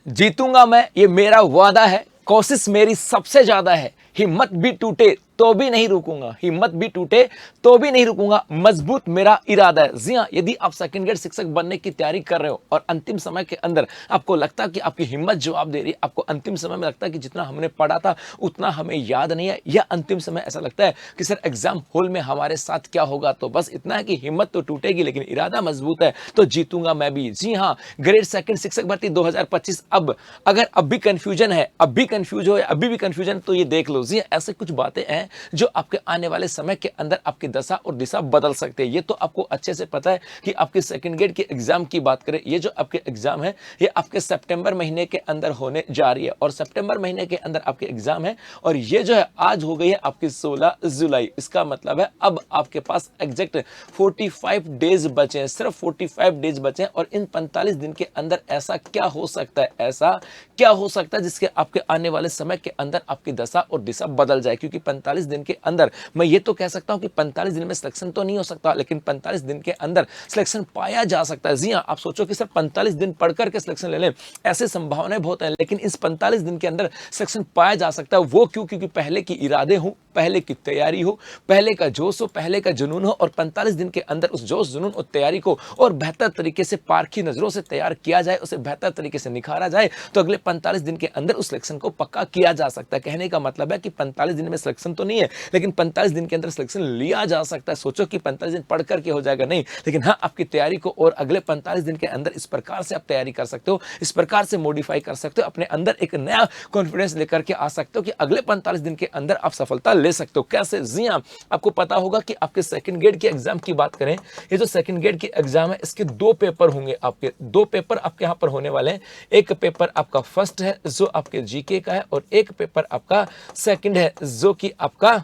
जीतूंगा मैं, ये मेरा वादा है। कोशिश मेरी सबसे ज्यादा है। हिम्मत भी टूटे तो भी नहीं रुकूंगा, हिम्मत भी टूटे तो भी नहीं रुकूंगा, मजबूत मेरा इरादा है। जी हाँ, यदि आप सेकंड ग्रेड शिक्षक बनने की तैयारी कर रहे हो और अंतिम समय के अंदर आपको लगता है कि आपकी हिम्मत जवाब दे रही है, आपको अंतिम समय में लगता है कि जितना हमने पढ़ा था उतना हमें याद नहीं है, या अंतिम समय ऐसा लगता है कि सर एग्जाम हॉल में हमारे साथ क्या होगा, तो बस इतना है कि हिम्मत तो टूटेगी लेकिन इरादा मजबूत है, तो जीतूंगा मैं भी। जी हाँ, ग्रेड सेकंड शिक्षक भर्ती 2025। अब अगर अब भी कंफ्यूजन है, अब भी कंफ्यूज हो, अभी भी कंफ्यूजन, तो ये देख लो। जी, ऐसे कुछ बातें हैं जो आपके आने वाले समय के अंदर आपकी दशा और दिशा बदल सकते हैं। ये तो आपको अच्छे से पता है कि आपके सेकंड ग्रेड के एग्जाम की बात करें, ये जो आपके एग्जाम है ये आपके सितंबर महीने के अंदर होने जा रही है, और सितंबर महीने के अंदर आपके एग्जाम है, और ये जो है आज हो गई है आपकी 16 जुलाई। इसका मतलब है अब आपके पास एग्जैक्ट 45 डेज बचे हैं, सिर्फ 45 डेज बचे हैं, और इन 45 दिन के अंदर ऐसा क्या हो सकता है, ऐसा क्या हो सकता है जिसके आपके आने वाले समय के अंदर आपकी दशा और दिशा बदल जाए। क्योंकि 45 दिन के अंदर मैं ये तो कह सकता हूं कि 45 दिन में सिलेक्शन तो नहीं हो सकता, लेकिन 45 दिन के अंदर सिलेक्शन पाया जा सकता है। जी हां, आप सोचो कि सिर्फ 45 दिन पढ़ करके सिलेक्शन ले लें, ऐसे संभावनाएं बहुत हैं, लेकिन इस 45 दिन के अंदर सिलेक्शन पाया जा सकता है। वो क्यों? क्योंकि पहले की इरादे हो, पहले की तैयारी हो, पहले का जोश हो, पहले का जुनून हो, और 45 दिन के अंदर उस जोश, जुनून और तैयारी को और बेहतर तरीके से पारखी नजरों से तैयार किया जाए, उसे बेहतर तरीके से निखारा जाए, तो अगले 45 दिन के अंदर उस सिलेक्शन को पक्का किया जा सकता है। कहने का मतलब है कि 45 दिन में सिलेक्शन तो नहीं है, लेकिन 45 दिन के अंदर सिलेक्शन लिया जा सकता है। सोचो कि 45 दिन पढ़ करके हो जाएगा, नहीं, लेकिन हाँ, आपकी तैयारी को और अगले 45 दिन के अंदर इस प्रकार से आप तैयारी कर सकते हो, इस प्रकार से मॉडिफाई कर सकते हो, अपने अंदर एक नया कॉन्फिडेंस लेकर के आ सकते हो कि अगले 45 दिन के अंदर आप सफलता ले सकते हो। कैसे? जी हाँ, आपको पता होगा कि आपके सेकंड ग्रेड के एग्जाम की बात करें, ये जो सेकंड ग्रेड के एग्जाम है इसके 2 पेपर होंगे। आपके 2 पेपर आपके यहाँ पर होने वाले हैं। एक पेपर आपका फर्स्ट है जो आपके जीके का है, और एक पेपर आपका सेकंड है जो कि आपका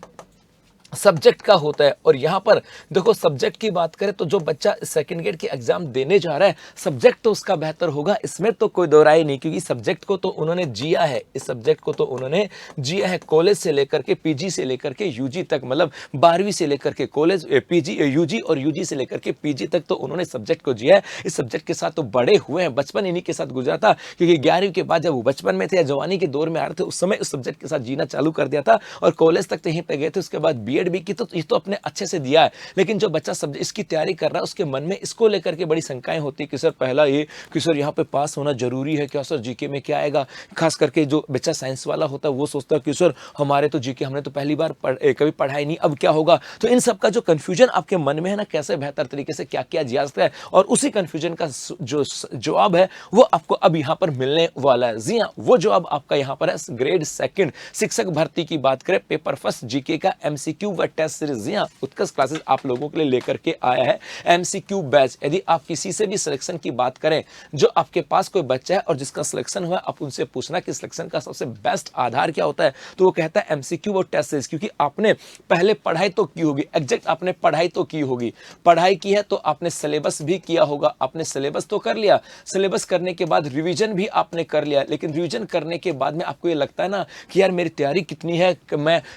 सब्जेक्ट का होता है। और यहां पर देखो, सब्जेक्ट की बात करें तो जो बच्चा सेकंड ग्रेड के एग्जाम देने जा रहा है, सब्जेक्ट तो उसका बेहतर होगा, इसमें तो कोई दो राय नहीं, क्योंकि सब्जेक्ट को तो उन्होंने जिया है, इस सब्जेक्ट को तो उन्होंने जिया है कॉलेज से लेकर के पीजी से लेकर के यूजी तक, मतलब 12वीं से लेकर के कॉलेज, पीजी, यूजी और यूजी से लेकर के पीजी तक तो उन्होंने सब्जेक्ट को जिया है। इस सब्जेक्ट के साथ तो बड़े हुए हैं, बचपन इन्हीं के साथ गुजरा था, क्योंकि 11वीं के बाद जब वो बचपन में थे या जवानी के दौर में आ रहे थे, उस समय उस सब्जेक्ट के साथ जीना चालू कर दिया था, और कॉलेज तक तो यहीं पे गए थे, उसके बाद बीएड भी की, तो ये तो अपने अच्छे से दिया है। लेकिन जो बच्चा सब्जेक्ट इसकी तैयारी कर रहा है, उसके मन में इसको लेकर के बड़ी शंकाएं होती है कि सर पहला ये कि सर यहाँ पे पास होना जरूरी है क्या, सर जीके में क्या आएगा। खास करके जो बच्चा साइंस वाला होता है वो सोचता है कि सर हमारे तो जीके, हमने तो पहली बार कभी पढ़ाई नहीं, अब क्या होगा। तो इन सब का जो कंफ्यूजन आपके मन में है ना, कैसे बेहतर तरीके से क्या किया जा सकता है, और उसी कंफ्यूजन का जो जवाब है वो आपको अब यहाँ पर मिलने वाला है। जी हाँ, वो जवाब आपका यहाँ पर है ग्रेड सेकंड शिक्षक भर्ती की बात करें, पेपर फर्स्ट जीके का एमसीक्यू व टेस्ट सीरीज। उत्कर्ष क्लासेस आप लोगों के लिए लेकर के आया है एमसीक्यू बैच। यदि आप किसी से भी सिलेक्शन की बात करें, जो आपके पास कोई बच्चा है और जिसका सिलेक्शन हुआ, आप उनसे पूछना कि सिलेक्शन का सबसे बेस्ट आधार क्या होता है, तो वो कहता है एमसीक्यू और टेस्ट सीरीज। क्योंकि आपने पहले पढ़ाई तो की होगी, एग्जैक्ट आपने पढ़ाई तो की होगी, पढ़ाई की है तो आपने सिलेबस भी किया होगा, आपने सिलेबस तो कर लिया, सिलेबस करने के बाद रिवीजन भी आपने कर लिया। लेकिन रिवीजन करने के बाद में आपको ये लगता है ना कि यार मेरी तैयारी कितनी है,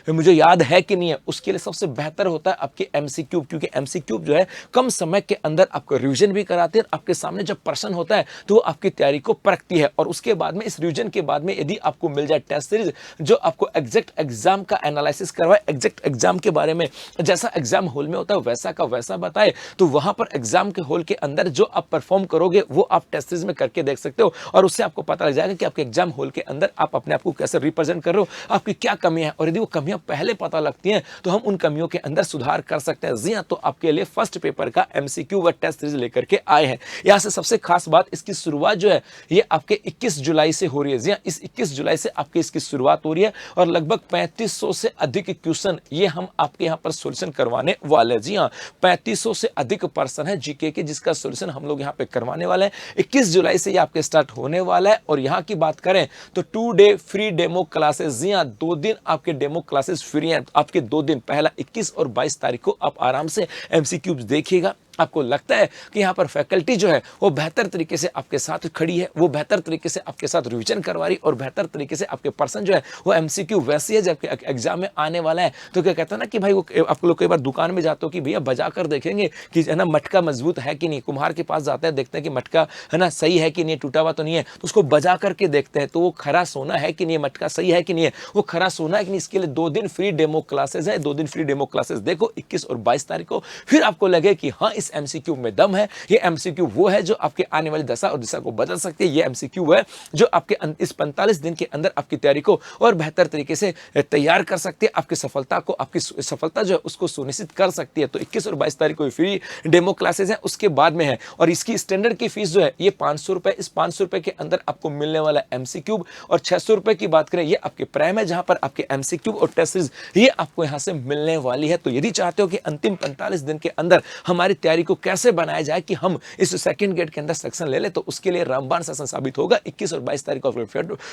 मुझे याद है कि नहीं है, उसके लिए सबसे बेहतर होता है आपके एमसीक्यू। क्योंकि एमसीक्यू जो है कम समय के अंदर आपको रिवीजन भी कराते हैं, आपके सामने जब प्रश्न होता है तो वो आपकी तैयारी को परखती है, और उसके बाद में इस रिवीजन के बाद में यदि आपको मिल जाए टेस्ट सीरीज जो आपको एग्जैक्ट एग्जाम का एनालिसिस करवाए, एग्जैक्ट एग्जाम के बारे में जैसा एग्जाम हॉल में होता है वैसा का वैसा बताए, तो वहां पर एग्जाम के हॉल के अंदर जो आप परफॉर्म करोगे वो आप टेस्ट सीरीज में करके देख सकते हो, और उससे आपको पता लग जाएगा कि आपके एग्जाम हॉल के अंदर आप अपने आप को कैसे रिप्रेजेंट कर रहे हो, आपकी क्या कमियां हैं, और यदि वो कमियां पहले पता लगती हैं तो हम उन कमियों के अंदर सुधार कर सकते हैं। जी हां, तो आपके लिए फर्स्ट पेपर का एमसीक्यू व टेस्ट सीरीज लेकर के आए हैं। यहां से सबसे खास बात, इसकी शुरुआत जो है ये आपके 21 जुलाई से हो रही है। जी हां, इस 21 जुलाई से आपकी इसकी शुरुआत हो रही है, और लगभग 3500 से अधिक क्वेश्चन ये हम आपके यहां पर सॉल्यूशन करवाने वाले हैं। जी हां, 3500 से अधिक पर्सन है जीके के जिसका सॉल्यूशन हम लोग यहां पे करवाने वाले हैं। 21 जुलाई से ये आपके स्टार्ट होने वाला है, और यहां की बात करें तो 2 डे फ्री डेमो क्लासेस। जी हां, 2 दिन आपके डेमो क्लासेस फ्री हैं। आपके 2 दिन, पहला 21 और 22 तारीख को आप आराम से एमसीक्यूज देखिएगा, आपको लगता है कि यहाँ पर फैकल्टी जो है वो बेहतर तरीके से आपके साथ खड़ी है, वो बेहतर तरीके से आपके साथ रिवीजन करवा रही और बेहतर तरीके से आपके पर्सन जो है वो एमसीक्यू वैसी है जबकि एग्जाम में आने वाला है, तो क्या कहता है ना कि भाई वो आप लोग कई बार दुकान में जाते हो कि भैया बजा कर देखेंगे कि है ना मटका मजबूत है कि नहीं, कुम्हार के पास जाते हैं देखते हैं कि मटका है ना सही है कि नहीं, टूटा हुआ तो नहीं है, तो उसको बजा करके देखते हैं तो वो खरा सोना है कि नहीं, मटका सही है कि नहीं है, वो खरा सोना है कि नहीं। इसके लिए 2 दिन फ्री डेमो क्लासेस है, 2 दिन फ्री डेमो क्लासेस देखो 21 और 22 तारीख को, फिर आपको लगे कि हाँ इस एमसीक्यू में दम है, ये एमसीक्यू वो है जो आपके आने वाली दशा और दिशा को बदल सकती है, ये एमसीक्यू है जो आपके इस 45 दिन के अंदर आपकी तैयारी को और बेहतर तरीके से तैयार कर सकती है, आपकी सफलता को, आपकी सफलता जो है उसको सुनिश्चित कर सकती है। तो 21 और 22 तारीख को फ्री डेमो क्लासेस हैं, उसके बाद में है और इसकी स्टैंडर्ड की फीस जो है ये 500 रुपए, इस 500 रुपए के अंदर आपको मिलने वाला एमसीक्यू, और 600 रुपए की बात करें ये आपके प्राइम है जहां पर आपके एमसीक्यू और टेस्ट सीरीज ये आपको यहां से मिलने वाली है। तो यदि चाहते हो कि अंतिम 45 दिन के अंदर हमारी तैयारी को कैसे बनाया जाए कि हम इस सेकंड गेट के अंदर सेक्शन ले ले, तो उसके लिए रामबाण सेशन साबित होगा। 21 और 22 तारीख को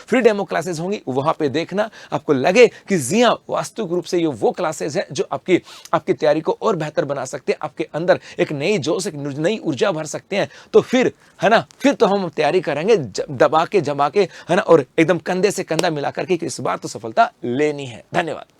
फ्री डेमो क्लासेस होंगी, वहां पे देखना, आपको लगे कि जी हां वास्तविक रूप से ये वो क्लासेस है जो आपकी तैयारी को और बेहतर बना सकते हैं, आपके अंदर एक नई जोश, एक नई ऊर्जा भर सकते हैं, तो फिर है ना, फिर तो हम तैयारी करेंगे दबा के जमा के है ना, और एकदम कंधे से कंधा मिलाकर के इस बार तो सफलता लेनी है। धन्यवाद।